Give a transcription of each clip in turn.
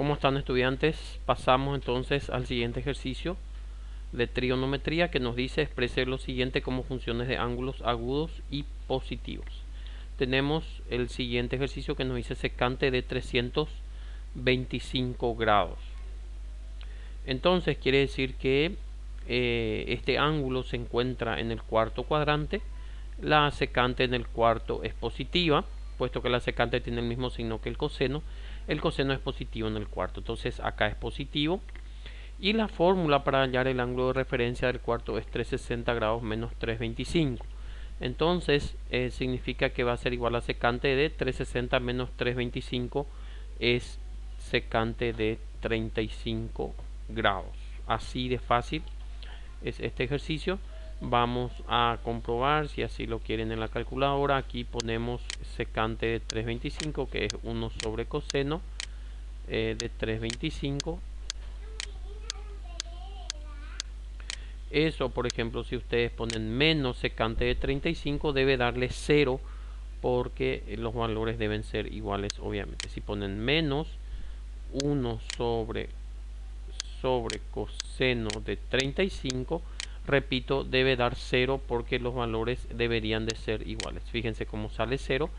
¿Cómo están, estudiantes? Pasamos entonces al siguiente ejercicio de trigonometría que nos dice exprese lo siguiente como funciones de ángulos agudos y positivos. Tenemos el siguiente ejercicio que nos dice secante de 325 grados. Entonces quiere decir que este ángulo se encuentra en el cuarto cuadrante. La secante en el cuarto es positiva, puesto que la secante tiene el mismo signo que el coseno. El coseno es positivo en el cuarto, entonces acá es positivo. Y la fórmula para hallar el ángulo de referencia del cuarto es 360 grados menos 325. Entonces significa que va a ser igual a secante de 360 menos 325 es secante de 35 grados. Así de fácil es este ejercicio. Vamos a comprobar si así lo quieren en la calculadora. Aquí ponemos secante de 325, que es 1 sobre coseno de 325. Eso, por ejemplo, si ustedes ponen menos secante de 35, debe darle 0, porque los valores deben ser iguales, obviamente. Si ponen menos 1 sobre coseno de 35, repito, debe dar 0 porque los valores deberían de ser iguales. Fíjense cómo sale 0.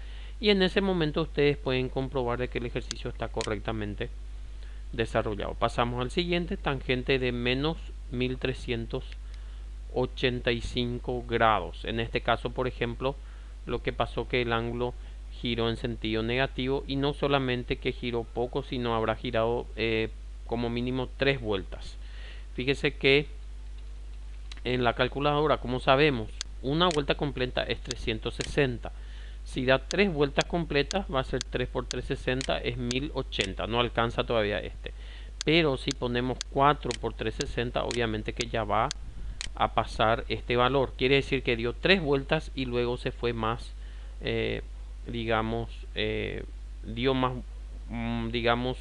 Y en ese momento ustedes pueden comprobar de que el ejercicio está correctamente desarrollado. Pasamos al siguiente, tangente de menos 1385 grados. En este caso, por ejemplo, lo que pasó que el ángulo giró en sentido negativo, y no solamente que giró poco, sino habrá girado como mínimo 3 vueltas. Fíjese que en la calculadora, como sabemos, una vuelta completa es 360. Si da 3 vueltas completas, va a ser 3 por 360, es 1080. No alcanza todavía este. Pero si ponemos 4 por 360, obviamente que ya va a pasar este valor. Quiere decir que dio 3 vueltas y luego se fue más, digamos, dio más, digamos,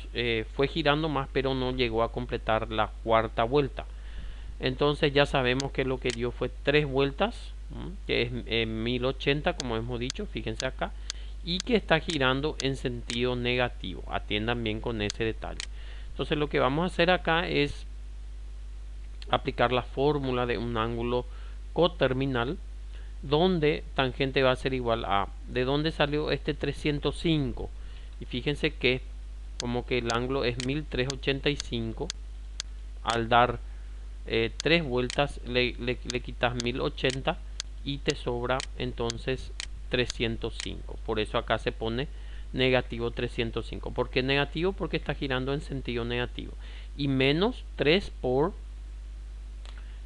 fue girando más, pero no llegó a completar la cuarta vuelta. Entonces ya sabemos que lo que dio fue 3 vueltas, que es 1080, como hemos dicho, fíjense acá, y que está girando en sentido negativo. Atiendan bien con ese detalle. Entonces lo que vamos a hacer acá es aplicar la fórmula de un ángulo coterminal, donde tangente va a ser igual a, ¿de dónde salió este 305? Y fíjense que como que el ángulo es 1385, al dar 3 vueltas le quitas 1080 y te sobra entonces 305. Por eso acá se pone negativo 305. ¿Por qué negativo? Porque está girando en sentido negativo. Y menos 3 por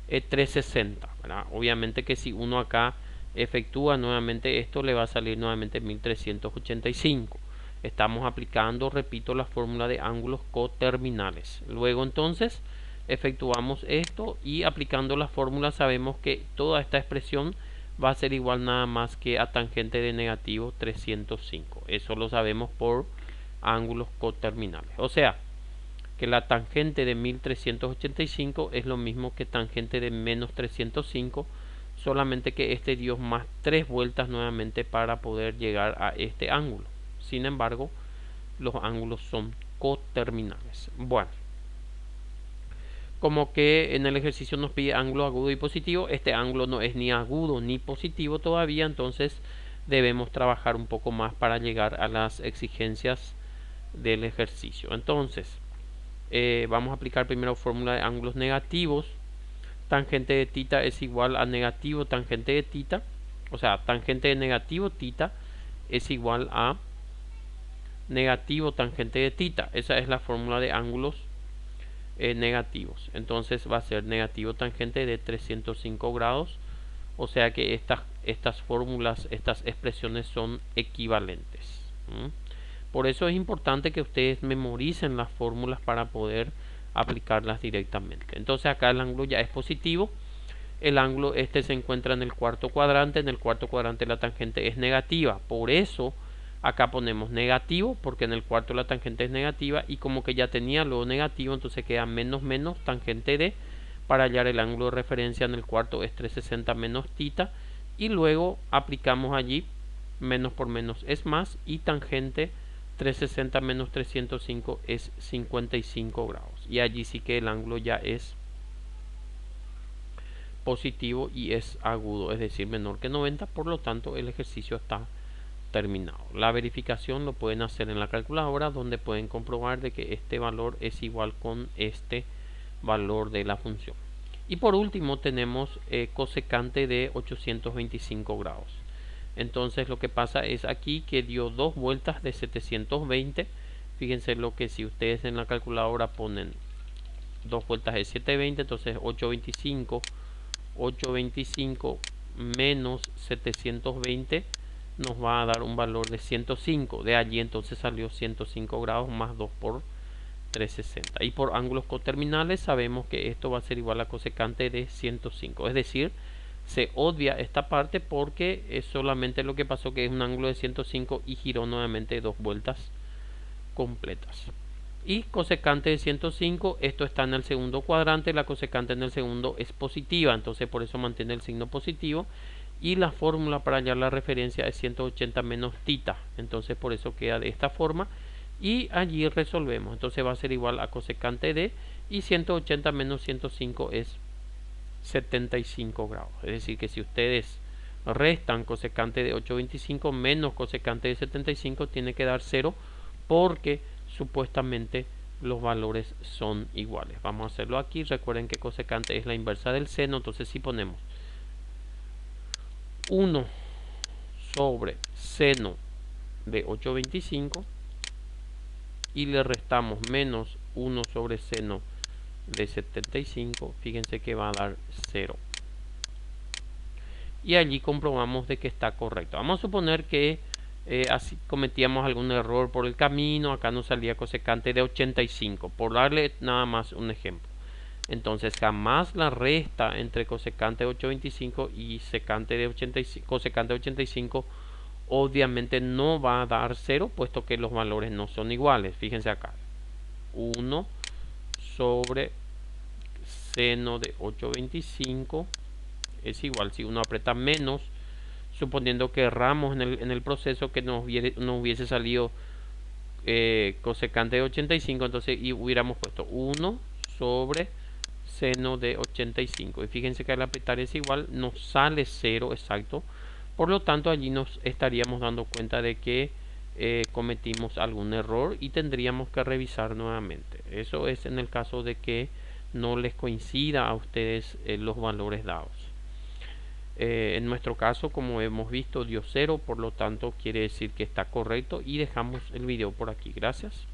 360, ¿verdad? Obviamente que si uno acá efectúa nuevamente esto, le va a salir nuevamente 1385. Estamos aplicando, repito, la fórmula de ángulos coterminales. Luego entonces efectuamos esto y aplicando la fórmula sabemos que toda esta expresión va a ser igual nada más que a tangente de negativo 305. Eso lo sabemos por ángulos coterminales. O sea, que la tangente de 1385 es lo mismo que tangente de menos 305, solamente que este dio más 3 vueltas nuevamente para poder llegar a este ángulo. Sin embargo, los ángulos son coterminales. Bueno, como que en el ejercicio nos pide ángulo agudo y positivo, este ángulo no es ni agudo ni positivo todavía, entonces debemos trabajar un poco más para llegar a las exigencias del ejercicio. Entonces vamos a aplicar primero fórmula de ángulos negativos. Tangente de θ es igual a negativo tangente de θ, o sea, tangente de negativo θ es igual a negativo tangente de θ. Esa es la fórmula de ángulos negativos. Entonces va a ser negativo tangente de 305 grados, o sea que estas fórmulas, estas expresiones son equivalentes. Por eso es importante que ustedes memoricen las fórmulas para poder aplicarlas directamente. Entonces acá el ángulo ya es positivo. El ángulo este se encuentra en el cuarto cuadrante. En el cuarto cuadrante la tangente es negativa. Por eso acá ponemos negativo, porque en el cuarto la tangente es negativa. Y como que ya tenía lo negativo, entonces queda menos menos tangente de. Para hallar el ángulo de referencia en el cuarto es 360 menos θ. Y luego aplicamos allí menos por menos es más. Y tangente 360 menos 305 es 55 grados. Y allí sí que el ángulo ya es positivo y es agudo, es decir, menor que 90. Por lo tanto, el ejercicio está terminado. La verificación lo pueden hacer en la calculadora, donde pueden comprobar de que este valor es igual con este valor de la función. Y por último tenemos cosecante de 825 grados. Entonces lo que pasa es aquí que dio dos vueltas de 720. Fíjense lo que si ustedes en la calculadora ponen dos vueltas de 720, entonces 825 menos 720 nos va a dar un valor de 105. De allí entonces salió 105 grados más 2 por 360. Y por ángulos coterminales sabemos que esto va a ser igual a cosecante de 105. Es decir, se obvia esta parte porque es solamente lo que pasó, que es un ángulo de 105 y giró nuevamente dos vueltas completas. Y cosecante de 105, esto está en el segundo cuadrante, la cosecante en el segundo es positiva, entonces por eso mantiene el signo positivo. Y la fórmula para hallar la referencia es 180 menos tita, entonces por eso queda de esta forma. Y allí resolvemos, entonces va a ser igual a cosecante de, y 180 menos 105 es 75 grados. Es decir que si ustedes restan cosecante de 825 menos cosecante de 75, tiene que dar 0 porque supuestamente los valores son iguales. Vamos a hacerlo aquí. Recuerden que cosecante es la inversa del seno, entonces si ponemos 1 sobre seno de 825 y le restamos menos 1 sobre seno de 75, fíjense que va a dar 0. Y allí comprobamos de que está correcto. Vamos a suponer que así cometíamos algún error por el camino. Acá nos salía cosecante de 85, por darle nada más un ejemplo. Entonces jamás la resta entre cosecante de 825 y secante de 85, cosecante de 85 obviamente no va a dar 0, puesto que los valores no son iguales. Fíjense acá, 1 sobre seno de 825 es igual, si uno aprieta menos, suponiendo que erramos en el proceso, que nos hubiese salido cosecante de 85, entonces y hubiéramos puesto 1 sobre seno de 85. Y fíjense que al apretar es igual, nos sale 0 exacto. Por lo tanto, allí nos estaríamos dando cuenta de que cometimos algún error y tendríamos que revisar nuevamente. Eso es en el caso de que no les coincida a ustedes los valores dados. En nuestro caso, como hemos visto, dio 0, por lo tanto quiere decir que está correcto, y dejamos el video por aquí. Gracias.